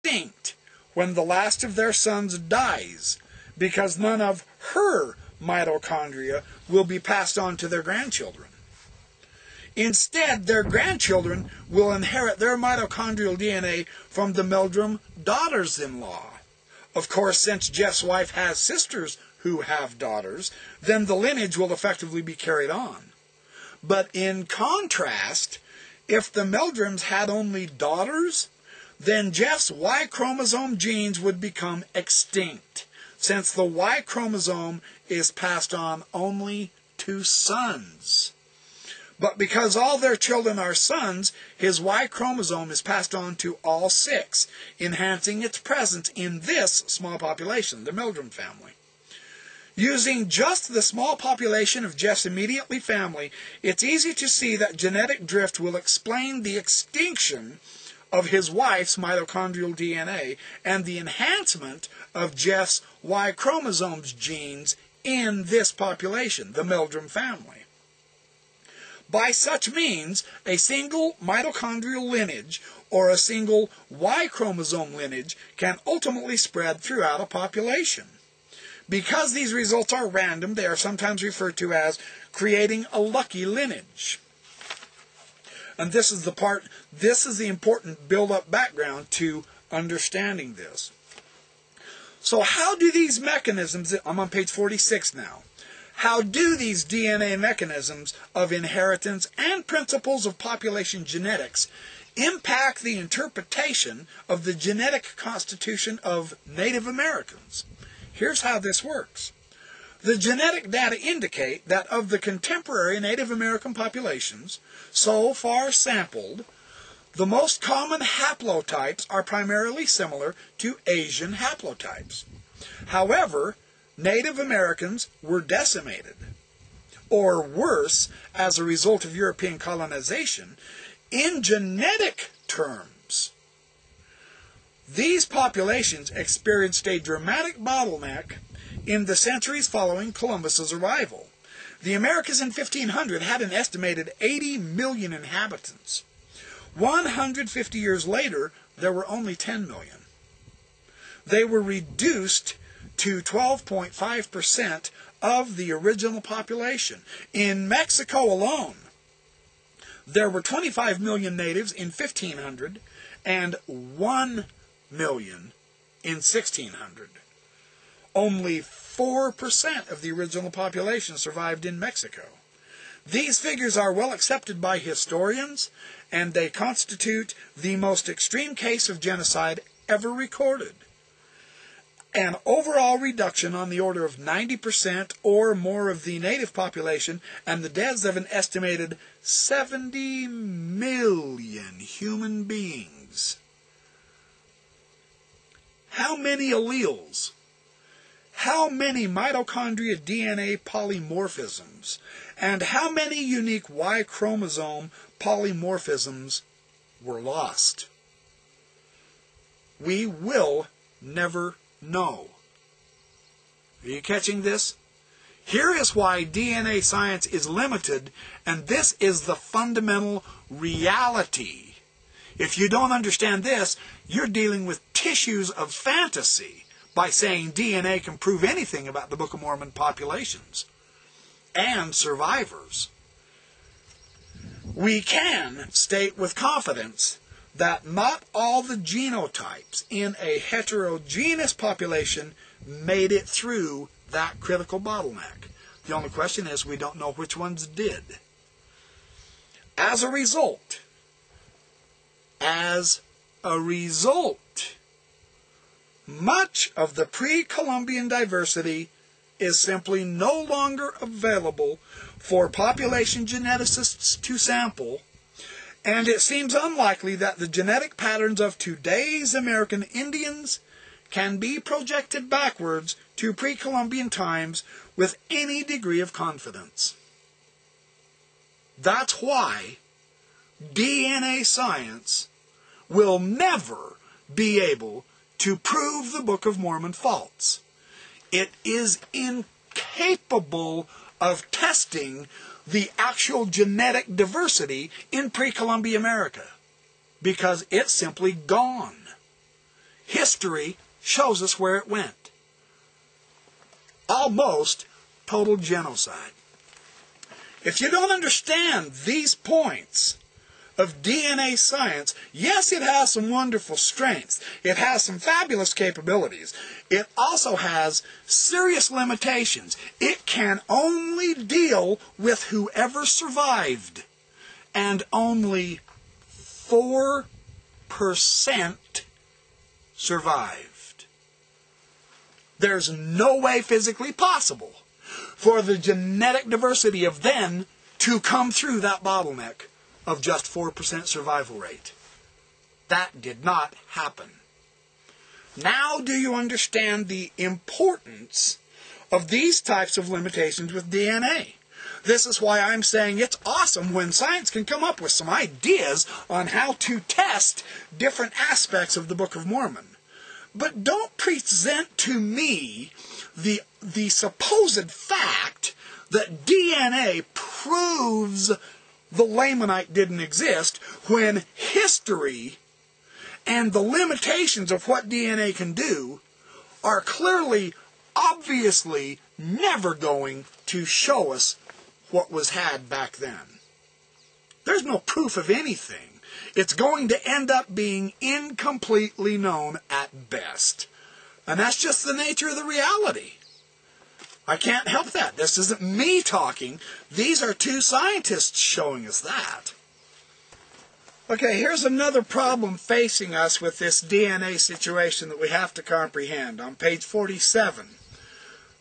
extinct when the last of their sons dies, because none of her mitochondria will be passed on to their grandchildren. Instead, their grandchildren will inherit their mitochondrial DNA from the Meldrum daughters-in-law. Of course, since Jeff's wife has sisters who have daughters, then the lineage will effectively be carried on. But in contrast, if the Meldrums had only daughters, then Jeff's Y chromosome genes would become extinct, since the Y chromosome is passed on only to sons. But because all their children are sons, his Y chromosome is passed on to all 6, enhancing its presence in this small population, the Meldrum family. Using just the small population of Jeff's immediate family, it's easy to see that genetic drift will explain the extinction of his wife's mitochondrial DNA and the enhancement of Jeff's Y chromosomes genes in this population, the Meldrum family. By such means, a single mitochondrial lineage or a single Y chromosome lineage can ultimately spread throughout a population. Because these results are random, they are sometimes referred to as creating a lucky lineage. And this is the important build-up background to understanding this. So how do these mechanisms, I'm on page 46 now, how do these DNA mechanisms of inheritance and principles of population genetics impact the interpretation of the genetic constitution of Native Americans? Here's how this works. The genetic data indicate that of the contemporary Native American populations, so far sampled, the most common haplotypes are primarily similar to Asian haplotypes. However, Native Americans were decimated, or worse, as a result of European colonization, in genetic terms. These populations experienced a dramatic bottleneck in the centuries following Columbus's arrival. The Americas in 1500 had an estimated 80 million inhabitants. 150 years later, there were only 10 million. They were reduced to 12.5% of the original population. In Mexico alone, there were 25 million natives in 1500 and 1 million in 1600. Only 4% of the original population survived in Mexico. These figures are well accepted by historians, and they constitute the most extreme case of genocide ever recorded. An overall reduction on the order of 90% or more of the native population, and the deaths of an estimated 70 million human beings. How many alleles? How many mitochondria DNA polymorphisms? And how many unique Y chromosome polymorphisms were lost? We will never know. Are you catching this? Here is why DNA science is limited, and this is the fundamental reality. If you don't understand this, you're dealing with tissues of fantasy by saying DNA can prove anything about the Book of Mormon populations and survivors. We can state with confidence that not all the genotypes in a heterogeneous population made it through that critical bottleneck. The only question is we don't know which ones did. As a result, much of the pre-Columbian diversity is simply no longer available for population geneticists to sample, and it seems unlikely that the genetic patterns of today's American Indians can be projected backwards to pre-Columbian times with any degree of confidence. That's why DNA science will never be able to prove the Book of Mormon false. It is incapable of testing the actual genetic diversity in pre-Columbian America because it's simply gone. history shows us where it went. Almost total genocide. If you don't understand these points of DNA science, yes, it has some wonderful strengths. It has some fabulous capabilities. It also has serious limitations. It can only deal with whoever survived. And only 4% survived. There's no way physically possible for the genetic diversity of then to come through that bottleneck of just 4% survival rate. That did not happen. Now do you understand the importance of these types of limitations with DNA? This is why I'm saying it's awesome when science can come up with some ideas on how to test different aspects of the Book of Mormon. But don't present to me the supposed fact that DNA proves the Lamanite didn't exist when history and the limitations of what DNA can do are clearly, obviously, never going to show us what was had back then. There's no proof of anything. It's going to end up being incompletely known at best. And that's just the nature of the reality. I can't help that. This isn't me talking. These are two scientists showing us that. Okay, here's another problem facing us with this DNA situation that we have to comprehend. On page 47,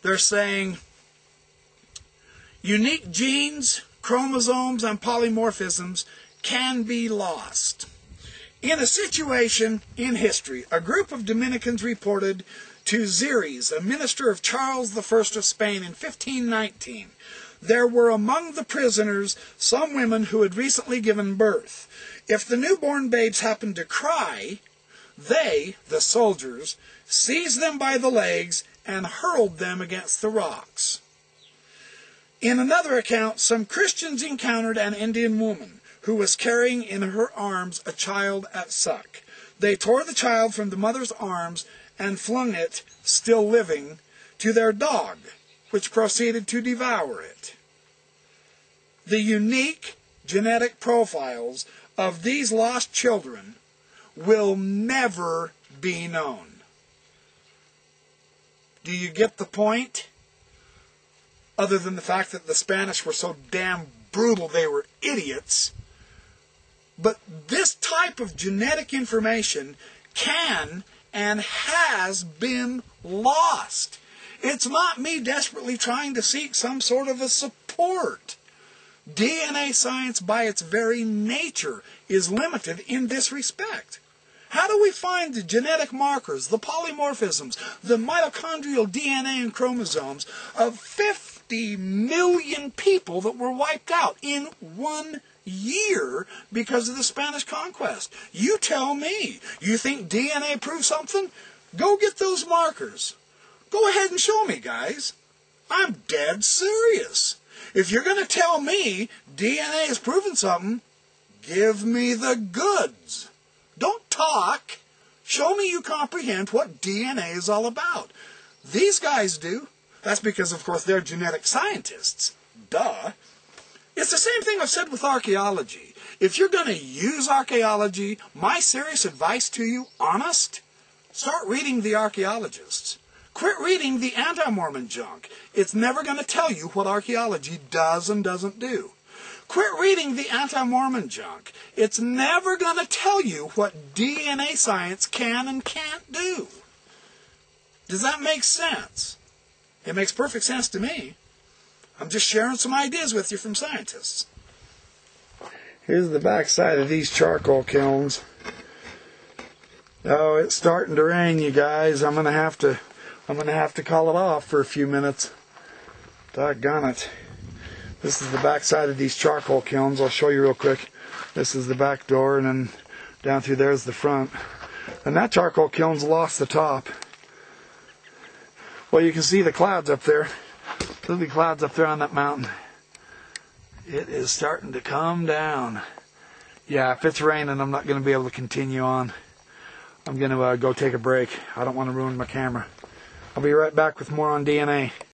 they're saying unique genes, chromosomes, and polymorphisms can be lost. In a situation in history, a group of Dominicans reported to Xeres, a minister of Charles I of Spain, in 1519. There were among the prisoners some women who had recently given birth. If the newborn babes happened to cry, they, the soldiers, seized them by the legs and hurled them against the rocks. In another account, some Christians encountered an Indian woman who was carrying in her arms a child at suck. They tore the child from the mother's arms and flung it, still living, to their dog, which proceeded to devour it. The unique genetic profiles of these lost children will never be known. Do you get the point? Other than the fact that the Spanish were so damn brutal they were idiots. But this type of genetic information can and has been lost. It's not me desperately trying to seek some sort of a support. DNA science by its very nature is limited in this respect. How do we find the genetic markers, the polymorphisms, the mitochondrial DNA and chromosomes of 50 million people that were wiped out in 1 year because of the Spanish conquest? You tell me. You think DNA proves something? Go get those markers. Go ahead and show me, guys. I'm dead serious. If you're going to tell me DNA is proving something, give me the goods. Don't talk. Show me you comprehend what DNA is all about. These guys do. That's because, of course, they're genetic scientists. Duh. It's the same thing I've said with archaeology. If you're going to use archaeology, my serious advice to you, honest, start reading the archaeologists. Quit reading the anti-Mormon junk. It's never going to tell you what archaeology does and doesn't do. Quit reading the anti-Mormon junk. It's never going to tell you what DNA science can and can't do. Does that make sense? It makes perfect sense to me. I'm just sharing some ideas with you from scientists. Here's the backside of these charcoal kilns. Oh, it's starting to rain, you guys. I'm gonna have to call it off for a few minutes. Doggone it. This is the backside of these charcoal kilns. I'll show you real quick. This is the back door, and then down through there's the front. And that charcoal kiln's lost the top. Well, you can see the clouds up there. Look at the clouds up there on that mountain. It is starting to come down. Yeah, if it's raining, I'm not going to be able to continue on. I'm going to go take a break. I don't want to ruin my camera. I'll be right back with more on DNA.